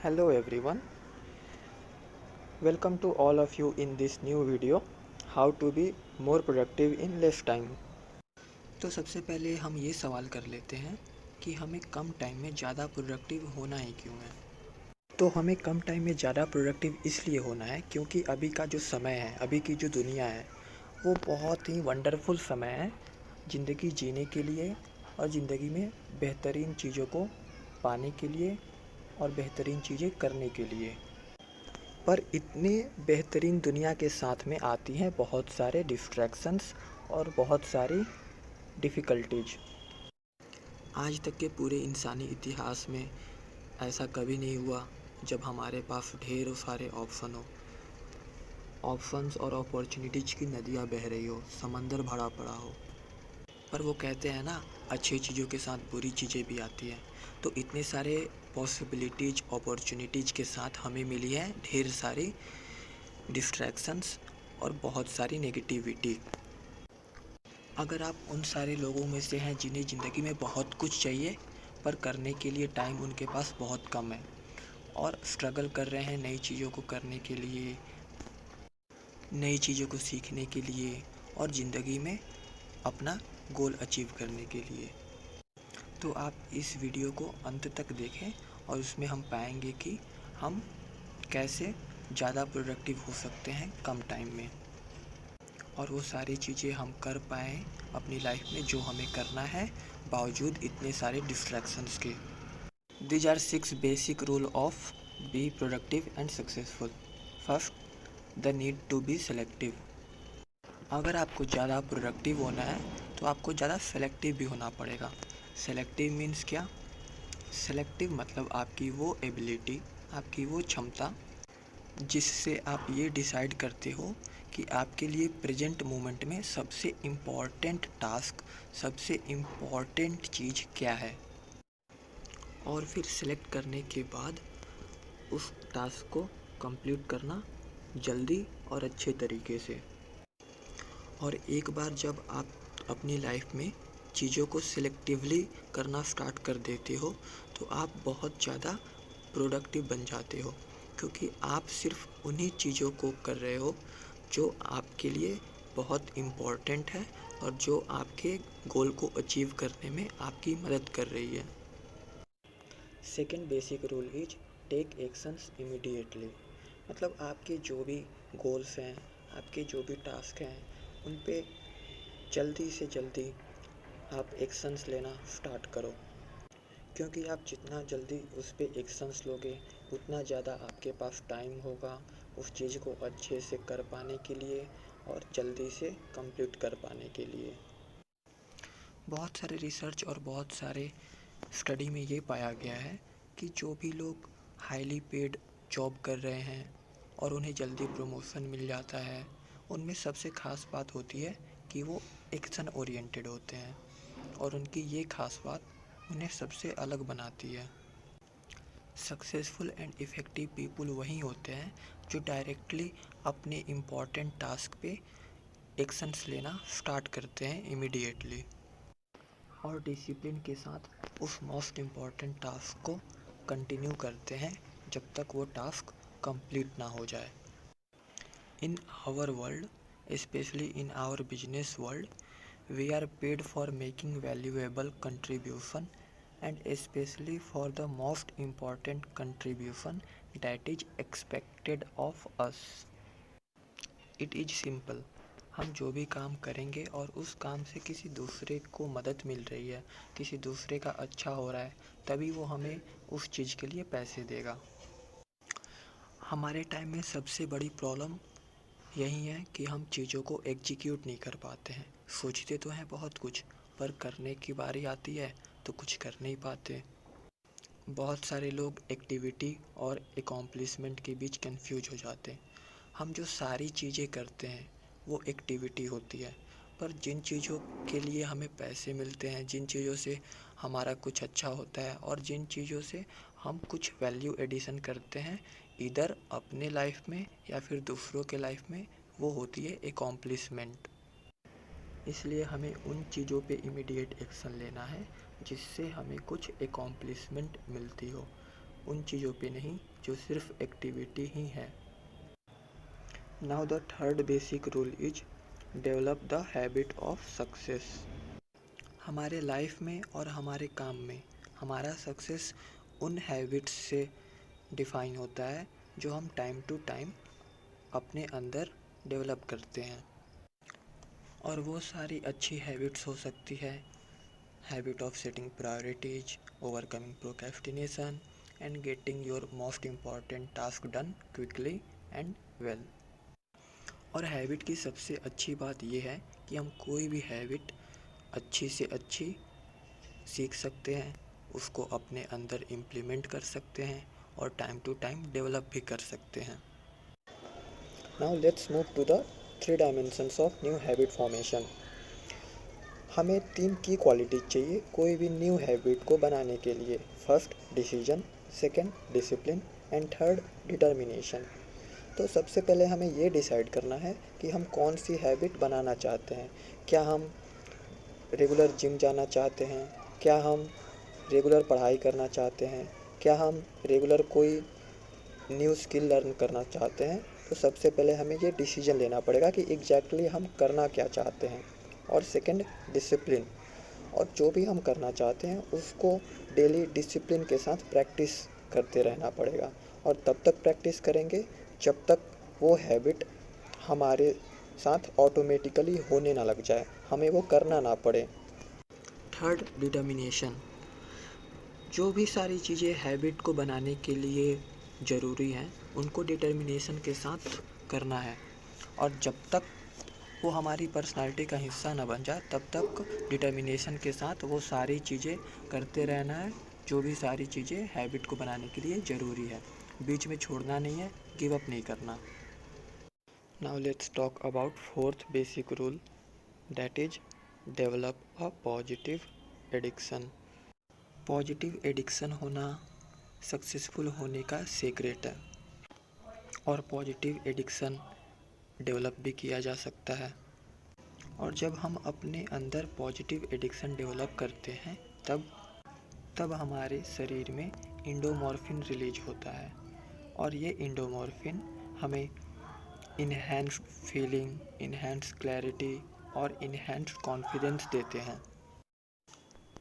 Hello everyone, welcome to all of you in this new video, how to be more productive in less time। तो सबसे पहले हम ये सवाल कर लेते हैं कि हमें कम टाइम में ज़्यादा प्रोडक्टिव होना ही क्यों है। तो हमें कम टाइम में ज़्यादा प्रोडक्टिव इसलिए होना है क्योंकि अभी का जो समय है, अभी की जो दुनिया है, वो बहुत ही वंडरफुल समय है ज़िंदगी जीने के लिए और ज़िंदगी में बेहतरीन चीज़ों को पाने के लिए और बेहतरीन चीज़ें करने के लिए। पर इतने बेहतरीन दुनिया के साथ में आती हैं बहुत सारे डिस्ट्रैक्शंस और बहुत सारी डिफ़िकल्टीज। आज तक के पूरे इंसानी इतिहास में ऐसा कभी नहीं हुआ जब हमारे पास ढेरों सारे ऑप्शंस और अपॉर्चुनिटीज़ की नदियाँ बह रही हो, समंदर भरा पड़ा हो। पर वो कहते हैं ना, अच्छी चीज़ों के साथ बुरी चीज़ें भी आती हैं। तो इतने सारे पॉसिबिलिटीज़ अपॉर्चुनिटीज़ के साथ हमें मिली है ढेर सारी डिस्ट्रैक्शंस और बहुत सारी नेगेटिविटी। अगर आप उन सारे लोगों में से हैं जिन्हें ज़िंदगी में बहुत कुछ चाहिए पर करने के लिए टाइम उनके पास बहुत कम है और स्ट्रगल कर रहे हैं नई चीज़ों को करने के लिए, नई चीज़ों को सीखने के लिए और ज़िंदगी में अपना गोल अचीव करने के लिए, तो आप इस वीडियो को अंत तक देखें और उसमें हम पाएंगे कि हम कैसे ज़्यादा प्रोडक्टिव हो सकते हैं कम टाइम में और वो सारी चीज़ें हम कर पाएँ अपनी लाइफ में जो हमें करना है बावजूद इतने सारे डिस्ट्रैक्शंस के। These are 6 basic rule of be productive and successful. First, the need to be selective. अगर आपको ज़्यादा प्रोडक्टिव होना है तो आपको ज़्यादा सेलेक्टिव भी होना पड़ेगा। सेलेक्टिव मीन्स क्या? सेलेक्टिव मतलब आपकी वो एबिलिटी, आपकी वो क्षमता जिससे आप ये डिसाइड करते हो कि आपके लिए प्रेजेंट मोमेंट में सबसे इम्पॉर्टेंट टास्क, सबसे इम्पॉर्टेंट चीज़ क्या है, और फिर सेलेक्ट करने के बाद उस टास्क को कंप्लीट करना जल्दी और अच्छे तरीके से। और एक बार जब आप अपनी लाइफ में चीज़ों को सिलेक्टिवली करना स्टार्ट कर देते हो तो आप बहुत ज़्यादा प्रोडक्टिव बन जाते हो, क्योंकि आप सिर्फ उन्हीं चीज़ों को कर रहे हो जो आपके लिए बहुत इम्पॉर्टेंट है और जो आपके गोल को अचीव करने में आपकी मदद कर रही है। Second basic rule is take actions immediately. मतलब आपके जो भी गोल्स हैं, आपके जो भी टास्क हैं, उन पे जल्दी से जल्दी आप एक्शंस लेना स्टार्ट करो, क्योंकि आप जितना जल्दी उस पे एक्शंस लोगे उतना ज़्यादा आपके पास टाइम होगा उस चीज़ को अच्छे से कर पाने के लिए और जल्दी से कंप्लीट कर पाने के लिए। बहुत सारे रिसर्च और बहुत सारे स्टडी में ये पाया गया है कि जो भी लोग हाईली पेड जॉब कर रहे हैं और उन्हें जल्दी प्रमोशन मिल जाता है, उनमें सबसे ख़ास बात होती है कि वो एक्शन ओरिएंटेड होते हैं और उनकी ये ख़ास बात उन्हें सबसे अलग बनाती है। सक्सेसफुल एंड इफ़ेक्टिव पीपल वही होते हैं जो डायरेक्टली अपने इम्पॉर्टेंट टास्क पे एक्शंस लेना स्टार्ट करते हैं इमीडिएटली और डिसिप्लिन के साथ उस मोस्ट इम्पॉर्टेंट टास्क को कंटिन्यू करते हैं जब तक वो टास्क कंप्लीट ना हो जाए। In our world, especially in our business world, we are paid for making valuable contribution and especially for the most important contribution that is expected of us. It is simple. हम जो भी काम करेंगे और उस काम से किसी दूसरे को मदद मिल रही है, किसी दूसरे का अच्छा हो रहा है, तभी वो हमें उस चीज़ के लिए पैसे देगा। हमारे टाइम में सबसे बड़ी प्रॉब्लम यही है कि हम चीज़ों को एग्जीक्यूट नहीं कर पाते हैं। सोचते तो हैं बहुत कुछ, पर करने की बारी आती है तो कुछ कर नहीं पाते। बहुत सारे लोग एक्टिविटी और एकॉम्प्लिशमेंट के बीच कंफ्यूज हो जाते हैं। हम जो सारी चीज़ें करते हैं वो एक्टिविटी होती है, पर जिन चीज़ों के लिए हमें पैसे मिलते हैं, जिन चीज़ों से हमारा कुछ अच्छा होता है और जिन चीज़ों से हम कुछ वैल्यू एडिशन करते हैं इधर अपने लाइफ में या फिर दूसरों के लाइफ में, वो होती है एकॉम्प्लिशमेंट। इसलिए हमें उन चीज़ों पे इमीडिएट एक्शन लेना है जिससे हमें कुछ एकॉम्प्लिशमेंट मिलती हो। उन चीज़ों पे नहीं जो सिर्फ एक्टिविटी ही है। Now the third basic rule is develop the habit of success. हमारे लाइफ में और हमारे काम में हमारा सक्सेस उन हैबिट्स से डिफ़ाइन होता है जो हम टाइम टू टाइम अपने अंदर डेवलप करते हैं। और वो सारी अच्छी हैबिट्स हो सकती है habit of setting priorities, overcoming procrastination and getting your most important task done quickly and well. और हैबिट की सबसे अच्छी बात यह है कि हम कोई भी हैबिट अच्छी से अच्छी सीख सकते हैं, उसको अपने अंदर इम्प्लीमेंट कर सकते हैं और टाइम टू टाइम डेवलप भी कर सकते हैं। Now let's move to the 3 dimensions of new habit formation. हमें 3 की क्वालिटीज चाहिए कोई भी न्यू हैबिट को बनाने के लिए। First decision, second discipline and third determination. तो सबसे पहले हमें ये डिसाइड करना है कि हम कौन सी हैबिट बनाना चाहते हैं। क्या हम रेगुलर जिम जाना चाहते हैं? क्या हम रेगुलर पढ़ाई करना चाहते हैं? क्या हम रेगुलर कोई न्यू स्किल लर्न करना चाहते हैं? तो सबसे पहले हमें ये डिसीजन लेना पड़ेगा कि एग्जैक्टली हम करना क्या चाहते हैं। और सेकंड डिसिप्लिन, और जो भी हम करना चाहते हैं उसको डेली डिसिप्लिन के साथ प्रैक्टिस करते रहना पड़ेगा। और तब तक प्रैक्टिस करेंगे जब तक वो हैबिट हमारे साथ ऑटोमेटिकली होने ना लग जाए, हमें वो करना ना पड़े। थर्ड डिटर्मिनेशन, जो भी सारी चीज़ें हैबिट को बनाने के लिए ज़रूरी हैं उनको डिटर्मिनेशन के साथ करना है। और जब तक वो हमारी पर्सनालिटी का हिस्सा ना बन जाए तब तक डिटर्मिनेशन के साथ वो सारी चीज़ें करते रहना है, जो भी सारी चीज़ें हैबिट को बनाने के लिए ज़रूरी है। बीच में छोड़ना नहीं है, गिव अप नहीं करना। Now let's talk about fourth basic rule, that is develop a positive addiction. Positive addiction होना सक्सेसफुल होने का सीक्रेट है और पॉजिटिव एडिक्शन डेवलप भी किया जा सकता है। और जब हम अपने अंदर पॉजिटिव एडिक्शन डेवलप करते हैं तब हमारे शरीर में इंडोमॉर्फिन रिलीज होता है और ये इंडोमॉर्फिन हमें इन्हेंस्ड फीलिंग, इन्हेंस्ड क्लैरिटी और इन्हेंस्ड कॉन्फिडेंस देते हैं।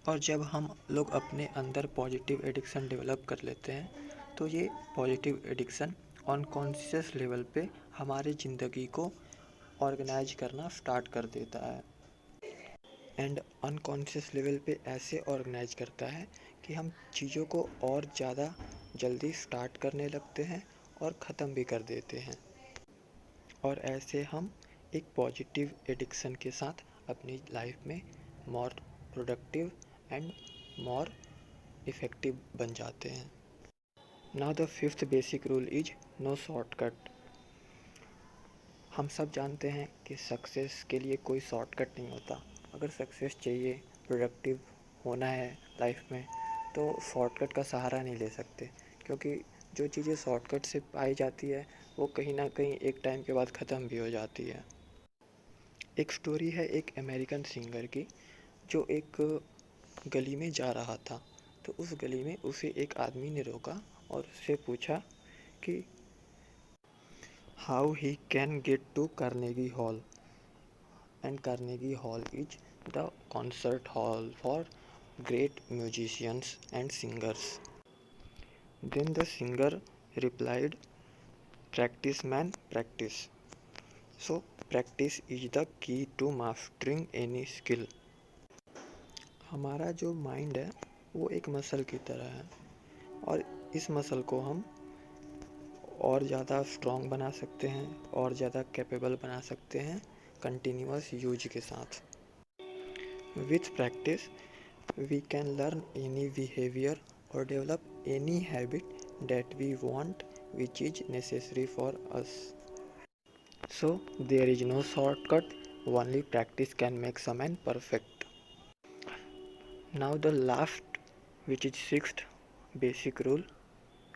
और जब हम लोग अपने अंदर पॉजिटिव एडिक्शन डेवलप कर लेते हैं तो ये पॉजिटिव एडिक्शन अनकॉन्शियस लेवल पे हमारी ज़िंदगी को ऑर्गेनाइज करना स्टार्ट कर देता है। एंड अनकॉन्शियस लेवल पे ऐसे ऑर्गेनाइज करता है कि हम चीज़ों को और ज़्यादा जल्दी स्टार्ट करने लगते हैं और ख़त्म भी कर देते हैं। और ऐसे हम एक पॉजिटिव एडिक्शन के साथ अपनी लाइफ में more productive and more effective बन जाते हैं। Now the fifth basic rule is no shortcut. हम सब जानते हैं कि सक्सेस के लिए कोई शॉर्टकट नहीं होता। अगर सक्सेस चाहिए, प्रोडक्टिव होना है लाइफ में, तो शॉर्टकट का सहारा नहीं ले सकते, क्योंकि जो चीज़ें शॉर्टकट से पाई जाती है वो कहीं ना कहीं एक टाइम के बाद ख़त्म भी हो जाती है। एक स्टोरी है एक अमेरिकन सिंगर की जो एक गली में जा रहा था। तो उस गली में उसे एक आदमी ने रोका और उससे पूछा कि how he can get to Carnegie Hall. And Carnegie Hall is the concert hall for great musicians and singers. Then the singer replied, practice man, practice. So practice is the key to mastering any skill. हमारा जो mind है वो एक muscle की तरह है और इस मसल को हम और ज़्यादा स्ट्रॉन्ग बना सकते हैं और ज़्यादा कैपेबल बना सकते हैं कंटिन्यूअस यूज के साथ। With practice we can learn any behavior or develop any habit that we want, which is necessary for us. So there is no shortcut, only practice can make someone perfect. Now the last, which is sixth basic rule,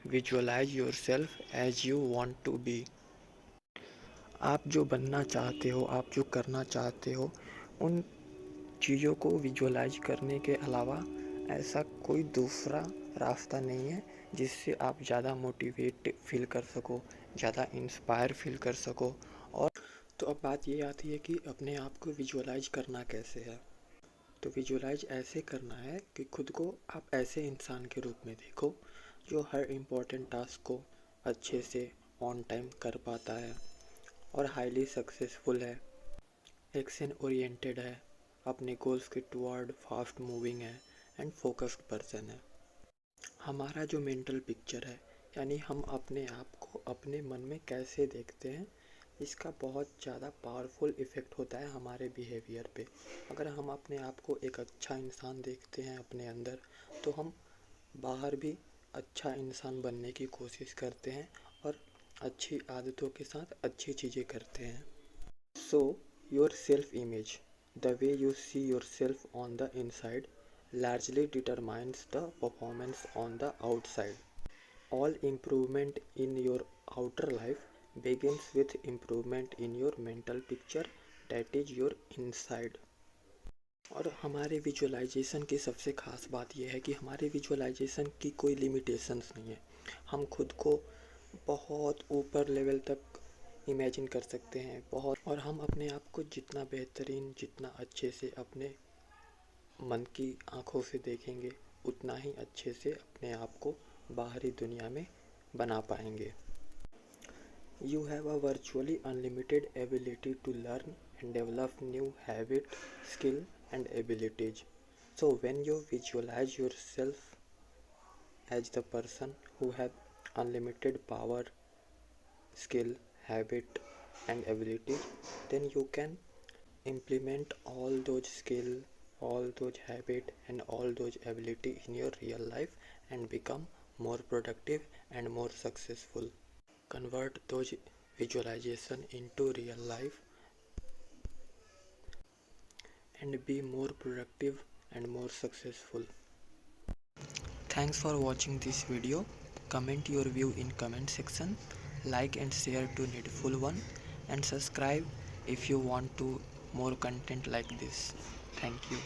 visualize yourself as you want to be. आप जो बनना चाहते हो, आप जो करना चाहते हो, उन चीज़ों को विजुअलाइज करने के अलावा ऐसा कोई दूसरा रास्ता नहीं है जिससे आप ज़्यादा मोटिवेट फील कर सको, ज़्यादा इंस्पायर फील कर सको। और तो अब बात ये आती है कि अपने आप को विजुअलाइज करना कैसे है। तो विजुअलाइज ऐसे करना है कि खुद को आप ऐसे इंसान के रूप में देखो जो हर इम्पोर्टेंट टास्क को अच्छे से ऑन टाइम कर पाता है और हाईली सक्सेसफुल है, एक्शन ओरिएंटेड है, अपने गोल्स के टुवर्ड फास्ट मूविंग है एंड फोकस्ड पर्सन है। हमारा जो मेंटल पिक्चर है, यानी हम अपने आप को अपने मन में कैसे देखते हैं, इसका बहुत ज़्यादा पावरफुल इफ़ेक्ट होता है हमारे बिहेवियर पे। अगर हम अपने आप को एक अच्छा इंसान देखते हैं अपने अंदर, तो हम बाहर भी अच्छा इंसान बनने की कोशिश करते हैं और अच्छी आदतों के साथ अच्छी चीज़ें करते हैं। So your self image, the way you see your self on the inside, largely determines the performance on the outside. All improvement in your outer life begins with improvement in your mental picture, that is your inside. और हमारे visualisation की सबसे ख़ास बात यह है कि हमारे विजुअलाइजेशन की कोई लिमिटेशंस नहीं है। हम खुद को बहुत ऊपर लेवल तक इमेजिन कर सकते हैं बहुत, और हम अपने आप को जितना बेहतरीन, जितना अच्छे से अपने मन की आँखों से देखेंगे, उतना ही अच्छे से अपने आप को बाहरी दुनिया में बना पाएंगे। You have a virtually unlimited ability to learn and develop new habit, skill and abilities. So when you visualize yourself as the person who have unlimited power, skill, habit and abilities, then you can implement all those skill, all those habit and all those ability in your real life and become more productive and more successful. Convert those visualization into real life and be more productive and more successful. Thanks for watching this video. Comment your view in comment section, like and share to Needful One, and subscribe if you want to more content like this. Thank you.